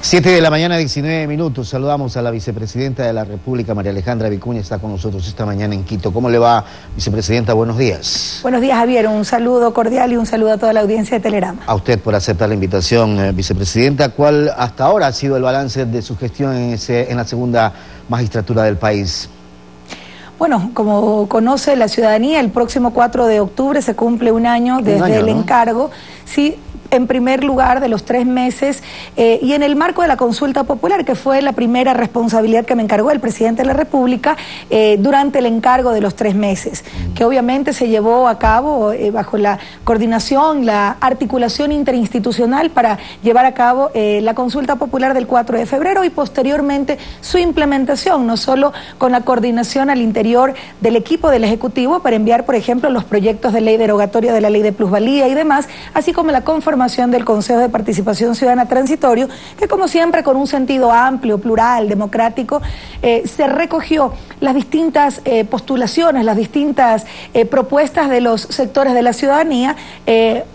7 de la mañana, 19 minutos. Saludamos a la vicepresidenta de la República, María Alejandra Vicuña, está con nosotros esta mañana en Quito. ¿Cómo le va, vicepresidenta? Buenos días. Buenos días, Javier. Un saludo cordial y un saludo a toda la audiencia de Telerama. A usted por aceptar la invitación, vicepresidenta. ¿Cuál hasta ahora ha sido el balance de su gestión en la segunda magistratura del país? Bueno, como conoce la ciudadanía, el próximo 4 de octubre se cumple un año desde el encargo. Sí, en primer lugar de los 3 meses y en el marco de la consulta popular, que fue la primera responsabilidad que me encargó el presidente de la República durante el encargo de los 3 meses, que obviamente se llevó a cabo bajo la coordinación, la articulación interinstitucional para llevar a cabo la consulta popular del 4 de febrero y posteriormente su implementación, no solo con la coordinación al interior del equipo del Ejecutivo para enviar, por ejemplo, los proyectos de ley derogatoria de la ley de plusvalía y demás, así como la conformación del Consejo de Participación Ciudadana Transitorio, que como siempre con un sentido amplio, plural, democrático, se recogió las distintas postulaciones, las distintas propuestas de los sectores de la ciudadanía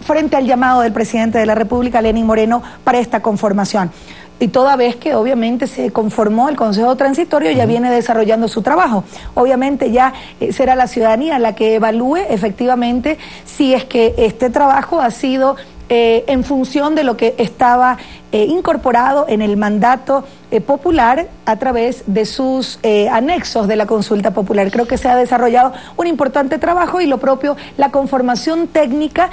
frente al llamado del presidente de la República, Lenín Moreno, para esta conformación. Y toda vez que obviamente se conformó el Consejo Transitorio, ya viene desarrollando su trabajo. Obviamente ya será la ciudadanía la que evalúe efectivamente si es que este trabajo ha sido en función de lo que estaba incorporado en el mandato popular a través de sus anexos de la consulta popular. Creo que se ha desarrollado un importante trabajo y lo propio la conformación técnica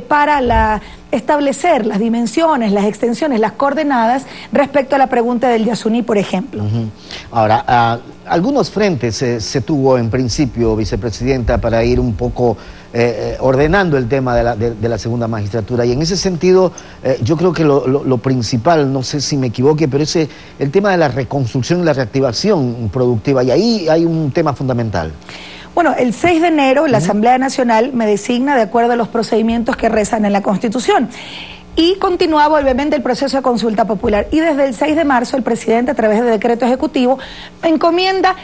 para establecer las dimensiones, las extensiones, las coordenadas respecto a la pregunta del Yasuní, por ejemplo. Ahora, algunos frentes se tuvo en principio, vicepresidenta, para ir un poco ordenando el tema de la segunda magistratura, y en ese sentido yo creo que lo principal, no sé si me equivoque, pero es el tema de la reconstrucción y la reactivación productiva, y ahí hay un tema fundamental. Bueno, el 6 de enero la Asamblea Nacional me designa de acuerdo a los procedimientos que rezan en la Constitución. Y continuaba obviamente el proceso de consulta popular. Y desde el 6 de marzo el presidente, a través de decreto ejecutivo, encomienda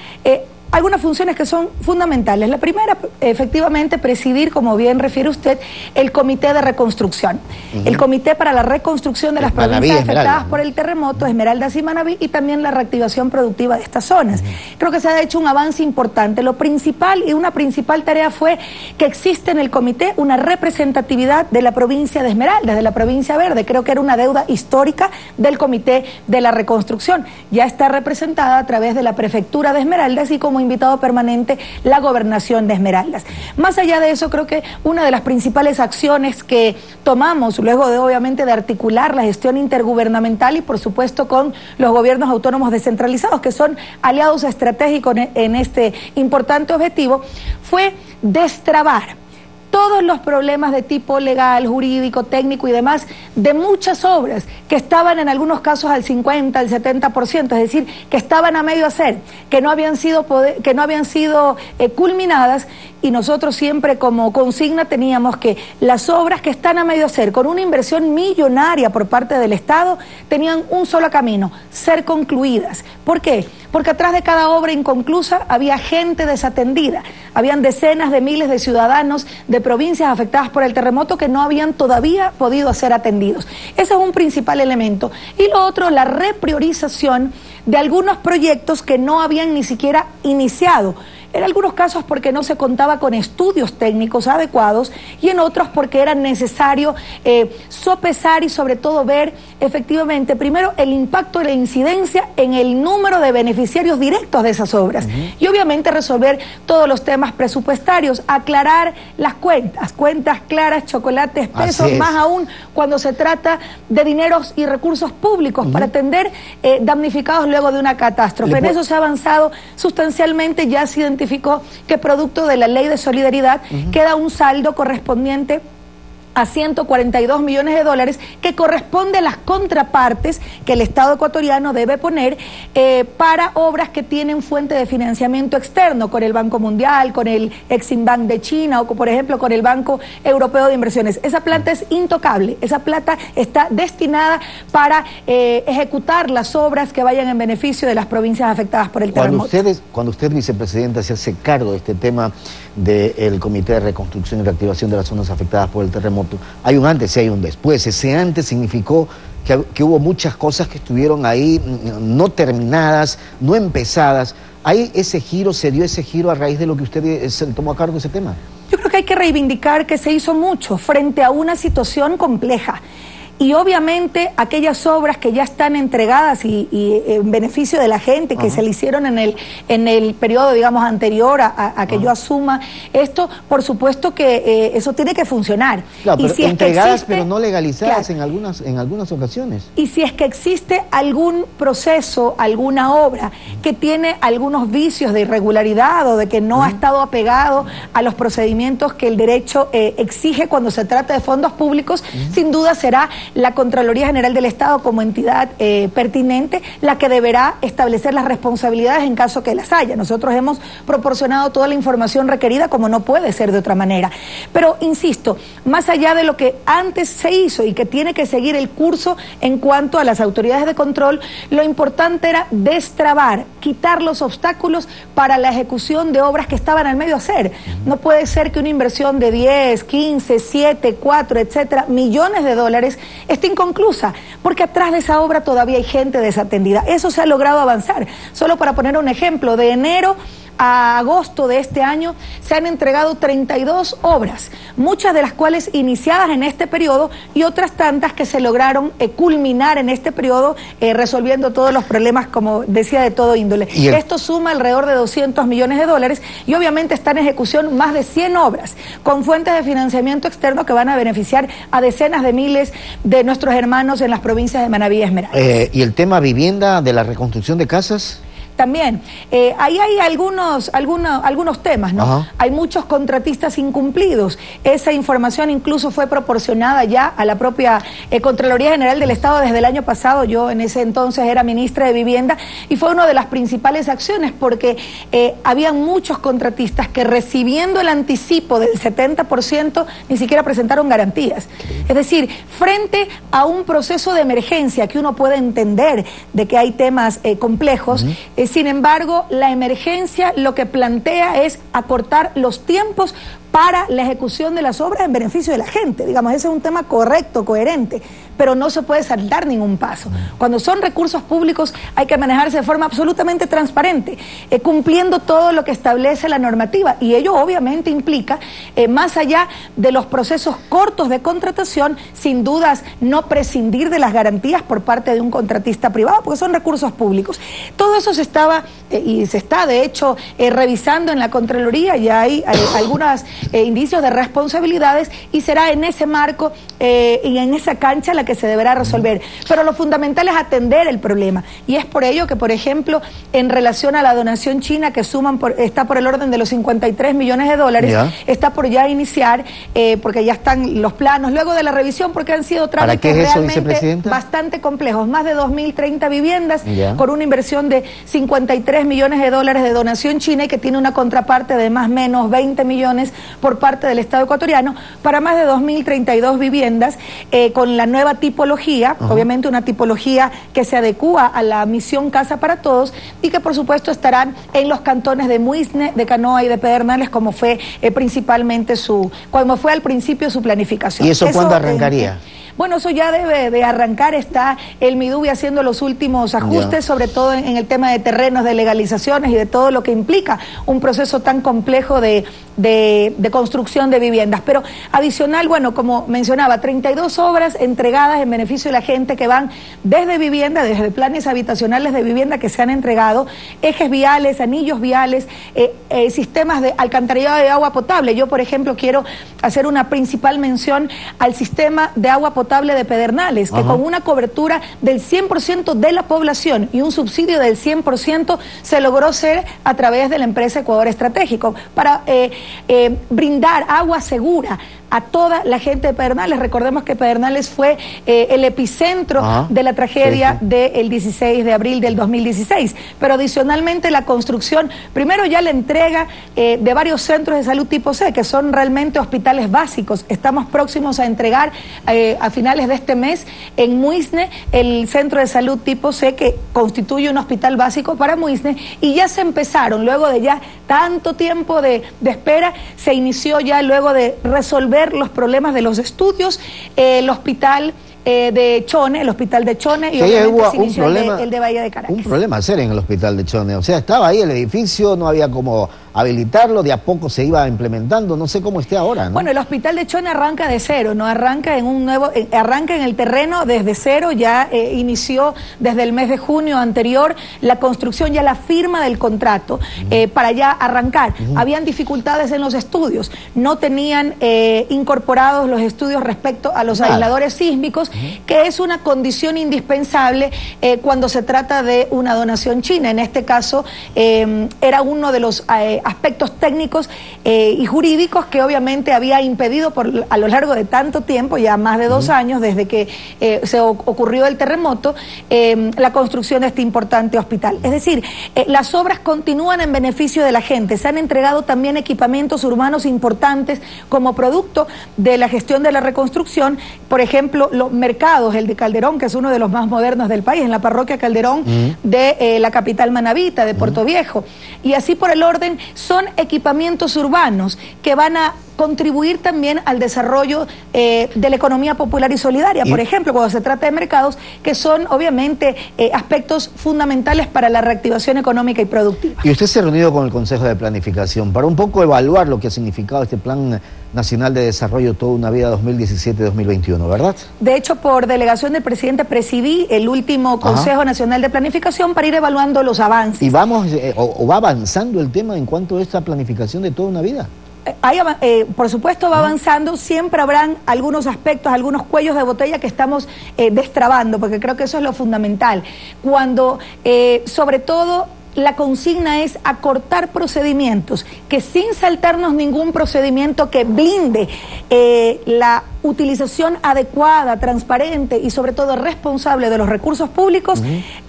algunas funciones que son fundamentales. La primera, efectivamente, presidir, como bien refiere usted, el Comité de Reconstrucción. El Comité para la Reconstrucción de las provincias afectadas por el terremoto, Esmeraldas y Manabí, y también la reactivación productiva de estas zonas. Creo que se ha hecho un avance importante. Lo principal y una principal tarea fue que existe en el comité una representatividad de la provincia de Esmeraldas, de la provincia verde. Creo que era una deuda histórica del Comité de la Reconstrucción. Ya está representada a través de la Prefectura de Esmeraldas y como invitado permanente la Gobernación de Esmeraldas. Más allá de eso, creo que una de las principales acciones que tomamos luego de obviamente de articular la gestión intergubernamental y por supuesto con los gobiernos autónomos descentralizados, que son aliados estratégicos en este importante objetivo, fue destrabar todos los problemas de tipo legal, jurídico, técnico y demás de muchas obras que estaban en algunos casos al 50, al 70%, es decir, que estaban a medio hacer, que no habían sido culminadas, y nosotros siempre como consigna teníamos que las obras que están a medio hacer, con una inversión millonaria por parte del Estado, tenían un solo camino: ser concluidas. ¿Por qué? Porque atrás de cada obra inconclusa había gente desatendida, habían decenas de miles de ciudadanos de provincias afectadas por el terremoto que no habían todavía podido ser atendidos. Ese es un principal elemento. Y lo otro, la repriorización de algunos proyectos que no habían ni siquiera iniciado. En algunos casos porque no se contaba con estudios técnicos adecuados y en otros porque era necesario sopesar y sobre todo ver efectivamente primero el impacto de la incidencia en el número de beneficiarios directos de esas obras y obviamente resolver todos los temas presupuestarios, aclarar las cuentas claras, chocolates, pesos, más aún cuando se trata de dineros y recursos públicos para atender damnificados luego de una catástrofe. En eso se ha avanzado sustancialmente, ya se identificó que producto de la ley de solidaridad queda un saldo correspondiente a 142 millones de dólares que corresponde a las contrapartes que el Estado ecuatoriano debe poner para obras que tienen fuente de financiamiento externo, con el Banco Mundial, con el Eximbank de China o por ejemplo con el Banco Europeo de Inversiones. Esa plata es intocable, esa plata está destinada para ejecutar las obras que vayan en beneficio de las provincias afectadas por el terremoto. Cuando usted, vicepresidenta, se hace cargo de este tema del Comité de Reconstrucción y Reactivación de las Zonas Afectadas por el Terremoto, hay un antes y hay un después. Ese antes significó que hubo muchas cosas que estuvieron ahí no terminadas, no empezadas. Ahí se dio ese giro a raíz de lo que usted se tomó a cargo de ese tema. Yo creo que hay que reivindicar que se hizo mucho frente a una situación compleja. Y obviamente aquellas obras que ya están entregadas y en beneficio de la gente, que se le hicieron en el periodo, digamos, anterior a que yo asuma esto, por supuesto que eso tiene que funcionar. Claro, y pero si entregadas, es que existe, pero no legalizadas, claro, en algunas ocasiones. Y si es que existe algún proceso, alguna obra que tiene algunos vicios de irregularidad o de que no ha estado apegado a los procedimientos que el derecho exige cuando se trata de fondos públicos, sin duda será la Contraloría General del Estado como entidad pertinente la que deberá establecer las responsabilidades en caso que las haya. Nosotros hemos proporcionado toda la información requerida, como no puede ser de otra manera. Pero, insisto, más allá de lo que antes se hizo y que tiene que seguir el curso en cuanto a las autoridades de control, lo importante era destrabar, quitar los obstáculos para la ejecución de obras que estaban al medio hacer. No puede ser que una inversión de 10, 15, 7, 4, etcétera, millones de dólares esté inconclusa, porque atrás de esa obra todavía hay gente desatendida. Eso se ha logrado avanzar. Solo para poner un ejemplo, de enero a agosto de este año se han entregado 32 obras, muchas de las cuales iniciadas en este periodo y otras tantas que se lograron culminar en este periodo, resolviendo todos los problemas, como decía, de todo índole. Esto suma alrededor de 200 millones de dólares y obviamente está en ejecución más de 100 obras con fuentes de financiamiento externo que van a beneficiar a decenas de miles de nuestros hermanos en las provincias de Manabí y Esmeraldas. ¿Y el tema vivienda, de la reconstrucción de casas? También, ahí hay algunos temas, ¿no? Ajá. Hay muchos contratistas incumplidos. Esa información incluso fue proporcionada ya a la propia Contraloría General del Estado desde el año pasado. Yo en ese entonces era ministra de Vivienda y fue una de las principales acciones porque habían muchos contratistas que, recibiendo el anticipo del 70%, ni siquiera presentaron garantías. Es decir, frente a un proceso de emergencia que uno puede entender de que hay temas complejos, sin embargo, la emergencia lo que plantea es acortar los tiempos para la ejecución de las obras en beneficio de la gente. Digamos, ese es un tema correcto, coherente, pero no se puede saltar ningún paso. Cuando son recursos públicos hay que manejarse de forma absolutamente transparente, cumpliendo todo lo que establece la normativa, y ello obviamente implica, más allá de los procesos cortos de contratación, sin dudas no prescindir de las garantías por parte de un contratista privado, porque son recursos públicos. Todo eso se estaba y se está de hecho revisando en la Contraloría, y hay algunos indicios de responsabilidades, y será en ese marco y en esa cancha la que se deberá resolver. Pero lo fundamental es atender el problema, y es por ello que, por ejemplo, en relación a la donación china, que está por el orden de los 53 millones de dólares, está por ya iniciar, porque ya están los planos, luego de la revisión, porque han sido trámites realmente bastante complejos, más de 2.030 viviendas, con una inversión de 53 millones de dólares de donación china, y que tiene una contraparte de más o menos 20 millones por parte del Estado ecuatoriano, para más de 2.032 viviendas, con la nueva tipología, obviamente una tipología que se adecúa a la misión Casa para Todos, y que por supuesto estarán en los cantones de Muisne, de Canoa y de Pedernales, como fue principalmente como fue al principio su planificación. ¿Y eso cuándo arrancaría? Bueno, eso ya debe de arrancar. Está el MIDUBI haciendo los últimos ajustes, sobre todo en el tema de terrenos, de legalizaciones y de todo lo que implica un proceso tan complejo de construcción de viviendas. Pero adicional, bueno, como mencionaba, 32 obras entregadas en beneficio de la gente, que van desde vivienda, desde planes habitacionales de vivienda que se han entregado, ejes viales, anillos viales, sistemas de alcantarillado de agua potable. Yo, por ejemplo, quiero hacer una principal mención al sistema de agua potable de Pedernales, que con una cobertura del 100% de la población y un subsidio del 100% se logró ser a través de la empresa Ecuador Estratégico, para brindar agua segura a toda la gente de Pedernales. Recordemos que Pedernales fue el epicentro de la tragedia del 16 de abril del 2016, pero adicionalmente la construcción, primero ya la entrega de varios centros de salud tipo C, que son realmente hospitales básicos. Estamos próximos a entregar a finales de este mes en Muisne el centro de salud tipo C, que constituye un hospital básico para Muisne, y ya se empezaron, luego de ya tanto tiempo de espera, se inició ya luego de resolver resolver los problemas de los estudios, el hospital de Chone, el hospital de Chone, y obviamente se inició el de Bahía de Caracas. Un problema serio en el hospital de Chone, o sea, estaba ahí el edificio, no había como habilitarlo, de a poco se iba implementando, no sé cómo esté ahora, ¿no? Bueno, el hospital de Chone arranca de cero, no arranca en un nuevo, arranca en el terreno desde cero, ya inició desde el mes de junio anterior la construcción, ya la firma del contrato para ya arrancar. Habían dificultades en los estudios, no tenían incorporados los estudios respecto a los aisladores sísmicos, que es una condición indispensable cuando se trata de una donación china. En este caso era uno de los aspectos técnicos y jurídicos que obviamente había impedido a lo largo de tanto tiempo, ya más de 2 años desde que se ocurrió el terremoto, la construcción de este importante hospital. Es decir, las obras continúan en beneficio de la gente. Se han entregado también equipamientos urbanos importantes como producto de la gestión de la reconstrucción. Por ejemplo, los mercados, el de Calderón, que es uno de los más modernos del país, en la parroquia Calderón de la capital manabita, de Puerto Viejo. Y así por el orden, son equipamientos urbanos que van a contribuir también al desarrollo de la economía popular y solidaria. Por ejemplo, cuando se trata de mercados, que son obviamente aspectos fundamentales para la reactivación económica y productiva. Y usted se ha reunido con el Consejo de Planificación para un poco evaluar lo que ha significado este Plan Nacional de Desarrollo Toda una Vida 2017-2021, ¿verdad? De hecho, por delegación del presidente presidí el último Consejo Nacional de Planificación para ir evaluando los avances. ¿Y vamos o va avanzando el tema en cuanto a esta planificación de toda una vida? Por supuesto va avanzando, siempre habrán algunos aspectos, algunos cuellos de botella que estamos destrabando, porque creo que eso es lo fundamental. Cuando, sobre todo, la consigna es acortar procedimientos, que sin saltarnos ningún procedimiento que blinde la utilización adecuada, transparente y sobre todo responsable de los recursos públicos,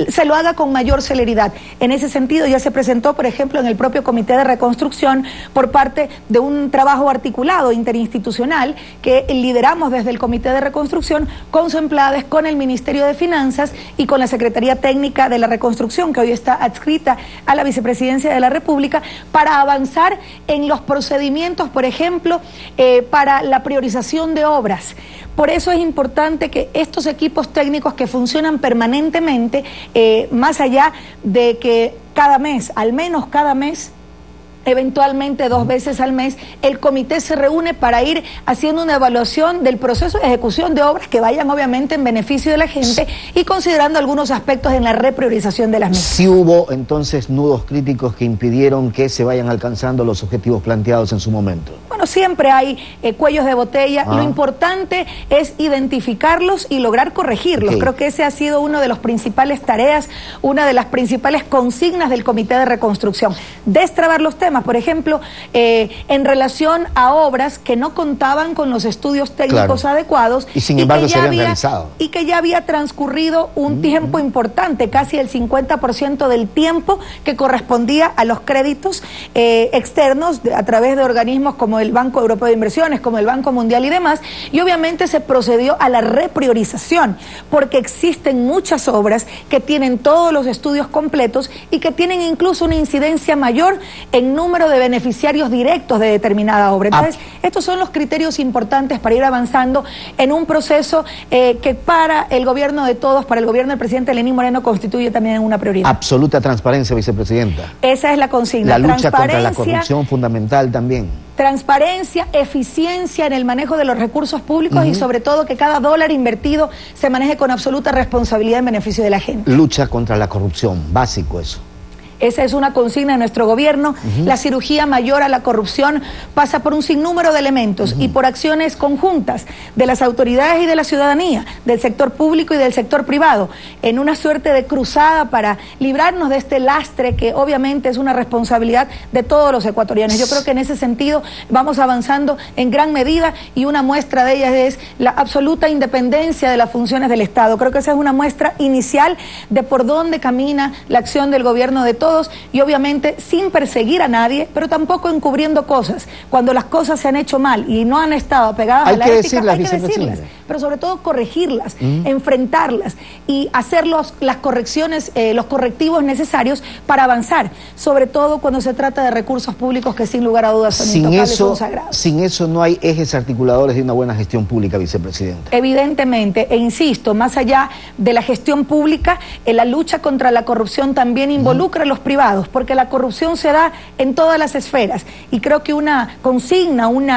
se lo haga con mayor celeridad. En ese sentido ya se presentó, por ejemplo, en el propio Comité de Reconstrucción, por parte de un trabajo articulado interinstitucional que lideramos desde el Comité de Reconstrucción, con Semplades, con el Ministerio de Finanzas y con la Secretaría Técnica de la Reconstrucción, que hoy está adscrita a la Vicepresidencia de la República, para avanzar en los procedimientos, por ejemplo, para la priorización de obras. Por eso es importante que estos equipos técnicos que funcionan permanentemente, más allá de que cada mes, al menos cada mes, eventualmente 2 veces al mes, el comité se reúne para ir haciendo una evaluación del proceso de ejecución de obras que vayan obviamente en beneficio de la gente y considerando algunos aspectos en la repriorización de las mismas. ¿Sí hubo entonces nudos críticos que impidieron que se vayan alcanzando los objetivos planteados en su momento? Bueno, siempre hay cuellos de botella. Lo importante es identificarlos y lograr corregirlos. Creo que ese ha sido una de las principales tareas, una de las principales consignas del Comité de Reconstrucción. Destrabar los temas. Por ejemplo, en relación a obras que no contaban con los estudios técnicos adecuados y sin embargo se habían realizado. Y que ya había transcurrido un tiempo importante, casi el 50% del tiempo que correspondía a los créditos externos a través de organismos como el Banco Europeo de Inversiones, como el Banco Mundial y demás, y obviamente se procedió a la repriorización, porque existen muchas obras que tienen todos los estudios completos y que tienen incluso una incidencia mayor en número de beneficiarios directos de determinada obra. Entonces, estos son los criterios importantes para ir avanzando en un proceso que para el gobierno de todos, para el gobierno del presidente Lenín Moreno, constituye también una prioridad. Absoluta transparencia, vicepresidenta. Esa es la consigna. La lucha contra la corrupción fundamental también. Transparencia, eficiencia en el manejo de los recursos públicos y sobre todo que cada dólar invertido se maneje con absoluta responsabilidad en beneficio de la gente. Lucha contra la corrupción, básico eso. Esa es una consigna de nuestro gobierno. La cirugía mayor a la corrupción pasa por un sinnúmero de elementos y por acciones conjuntas de las autoridades y de la ciudadanía, del sector público y del sector privado, en una suerte de cruzada para librarnos de este lastre que obviamente es una responsabilidad de todos los ecuatorianos. Yo creo que en ese sentido vamos avanzando en gran medida y una muestra de ellas es la absoluta independencia de las funciones del Estado. Creo que esa es una muestra inicial de por dónde camina la acción del gobierno de todos y obviamente sin perseguir a nadie, pero tampoco encubriendo cosas. Cuando las cosas se han hecho mal y no han estado apegadas a la ética, hay que decirlas. pero sobre todo corregirlas, enfrentarlas y hacer las correcciones, los correctivos necesarios para avanzar, sobre todo cuando se trata de recursos públicos que sin lugar a dudas son intocables, son sagrados. Sin eso no hay ejes articuladores de una buena gestión pública, vicepresidenta. Evidentemente, e insisto, más allá de la gestión pública, la lucha contra la corrupción también involucra a los privados, porque la corrupción se da en todas las esferas, y creo que una consigna, un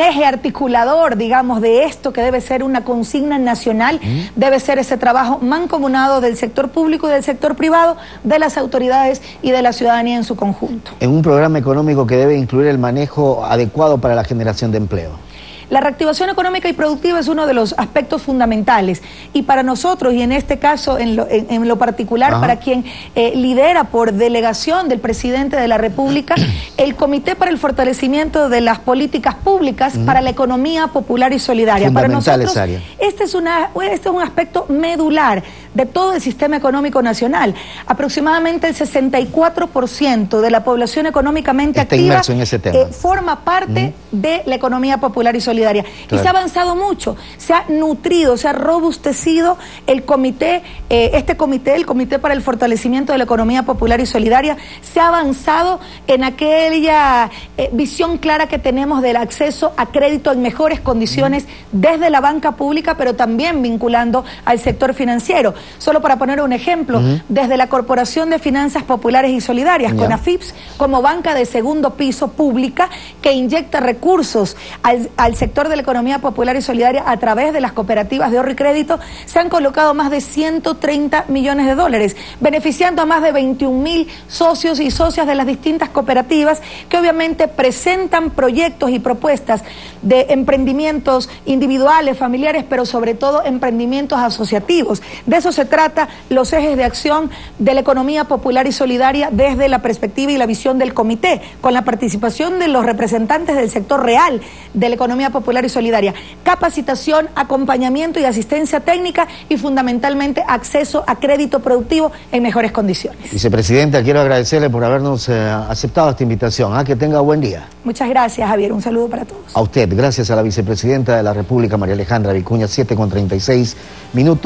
eje articulador, digamos, de esto que debe ser una consigna nacional, debe ser ese trabajo mancomunado del sector público y del sector privado, de las autoridades y de la ciudadanía en su conjunto. En un programa económico que debe incluir el manejo adecuado para la generación de empleo. La reactivación económica y productiva es uno de los aspectos fundamentales, y para nosotros, y en este caso en lo particular, para quien lidera por delegación del presidente de la República, el Comité para el Fortalecimiento de las Políticas Públicas para la Economía Popular y Solidaria. Para nosotros, este es un aspecto medular de todo el sistema económico nacional. Aproximadamente el 64% de la población económicamente activa en ese tema. Forma parte de la economía popular y solidaria. Claro. Y se ha avanzado mucho, se ha nutrido, se ha robustecido el comité, el Comité para el Fortalecimiento de la Economía Popular y Solidaria. Se ha avanzado en aquella visión clara que tenemos del acceso a crédito en mejores condiciones desde la banca pública, pero también vinculando al sector financiero. Solo para poner un ejemplo, desde la Corporación de Finanzas Populares y Solidarias, CONAFIPS, como banca de segundo piso pública que inyecta recursos al sector de la economía popular y solidaria a través de las cooperativas de ahorro y crédito, se han colocado más de 130 millones de dólares, beneficiando a más de 21.000 socios y socias de las distintas cooperativas, que obviamente presentan proyectos y propuestas de emprendimientos individuales, familiares, pero sobre todo emprendimientos asociativos. De eso se trata los ejes de acción de la economía popular y solidaria desde la perspectiva y la visión del comité, con la participación de los representantes del sector real de la economía popular y solidaria. Capacitación, acompañamiento y asistencia técnica, y fundamentalmente acceso a crédito productivo en mejores condiciones. Vicepresidenta, quiero agradecerle por habernos aceptado esta invitación. Que tenga buen día. Muchas gracias, Javier. Un saludo para todos. A usted, gracias a la vicepresidenta de la República, María Alejandra Vicuña. 7:36 minutos.